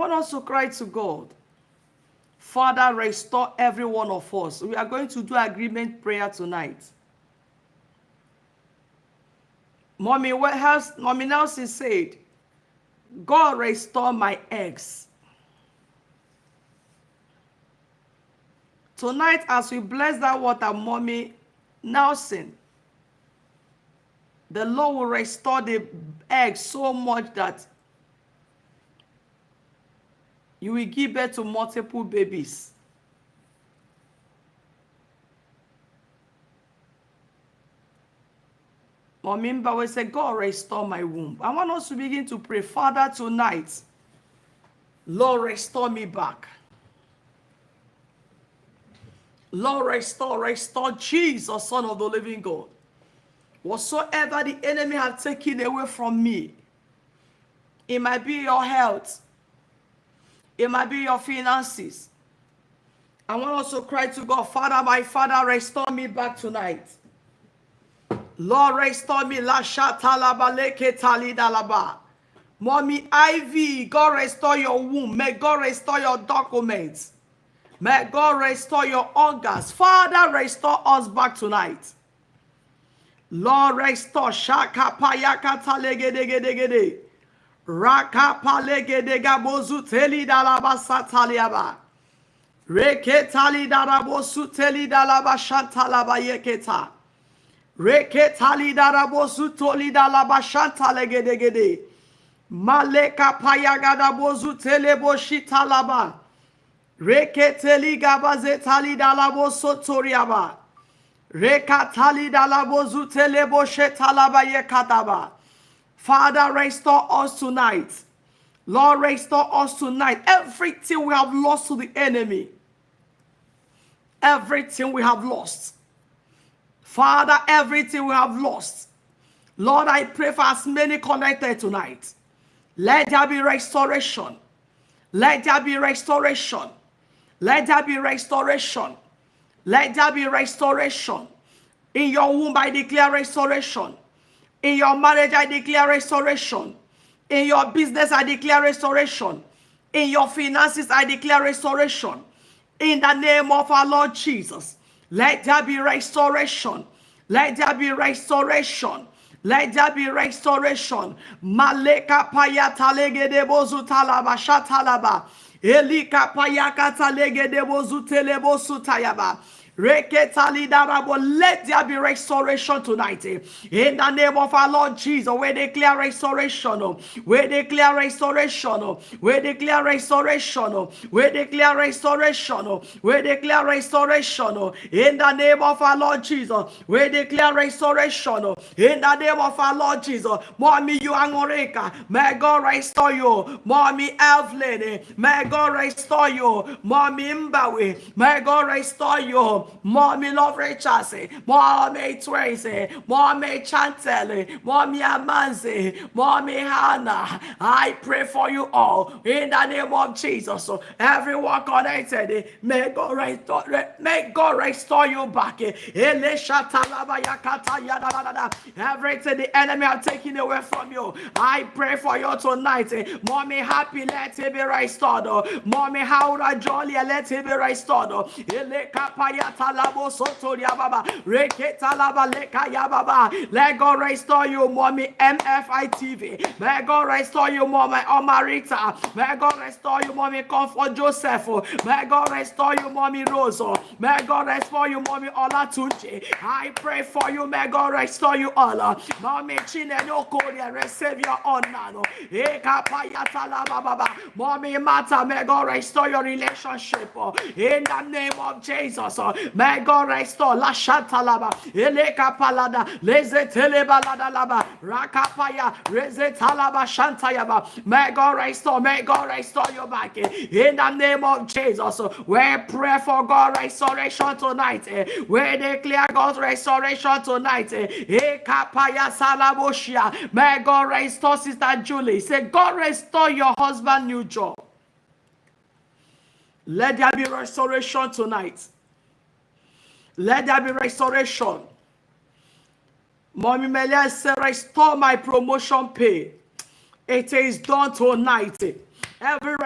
want us to cry to God. Father, restore every one of us. We are going to do agreement prayer tonight. Mommy Nelson said, God, restore my eggs. Tonight, as we bless that water, Mommy Nelson, the Lord will restore the eggs so much that you will give birth to multiple babies. Mommy Mba say, God, restore my womb. I want us to begin to pray. Father, tonight, Lord, restore me back. Lord, restore Jesus, Son of the living God. Whatsoever the enemy has taken away from me, it might be your health, it might be your finances. I want us to cry to God, Father, my Father, restore me back tonight. Lord, restore me. Mommy Ivy, God restore your womb. May God restore your documents. May God restore your organs. Father, restore us back tonight. Lord, restore. Shaka payaka talegedegedegede. Raka palegedega bozu teli dalaba sataliaba. Reke tali darabo suteli dalaba shantalaba yeketa. Reke tali darabo sutoli dalaba shantalegedegede. Maleka payagada bozu telebo shitalaba. Reketeli gabaze tali dalabo sotoriaba. Rekatali dalabo zutelebo shetalaba yekataba. Father, restore us tonight. Lord, restore us tonight. Everything we have lost to the enemy. Everything we have lost. Father, everything we have lost. Lord, I pray for as many connected tonight. Let there be restoration. Let there be restoration. Let there be restoration. Let there be restoration. In your womb, I declare restoration. In your marriage, I declare restoration. In your business, I declare restoration. In your finances, I declare restoration. In the name of our Lord Jesus, let there be restoration. Let there be restoration. Let there be restoration. Maleka payata legede bozu talaba shatalaba. Elika payakata legede bozu telebo sutayaba. Let there be restoration tonight. In the name of our Lord Jesus, we declare restoration. We declare restoration. We declare restoration. We declare restoration. We declare restoration. In the name of our Lord Jesus, we declare restoration. In the name of our Lord Jesus, Mommy Yuangoreka, may God restore you. Mommy Evelyn, may God restore you. Mommy Mbawe, may God restore you. Mommy Love Richards, Mommy Tracy, Mommy Chantel, Mommy Amanzi, Mommy Hannah. I pray for you all in the name of Jesus. So everyone connected, may God restore you back. Everything the enemy have taken away from you, I pray for you tonight. Mommy Happy, let it be restored. Mommy Haura Jolly, let it be restored. Let God restore you, Mommy MFI TV. May God restore you, Mommy Omarita. May God restore you, Mommy Comfort Joseph. May God restore you, Mommy Rosa. May God restore you, Mommy Olatunji. I pray for you. May God restore you all. Mommy Chineno Korea, receive your honor. Mommy Mata, may God restore your relationship. In the name of Jesus, may God restore. La Shatalaba, Eleka Palada, Leze Telebalada Laba, Rakapaya, Reze Talaba Shantayaba. May God restore you back. In the name of Jesus, we pray for God restoration tonight. We declare God's restoration tonight. Ekapaya Salaboshia. May God restore Sister Julie. Say, God restore your husband new job. Let there be restoration tonight. Let there be restoration. Mommy Melia said, restore my promotion pay. It is done tonight. Every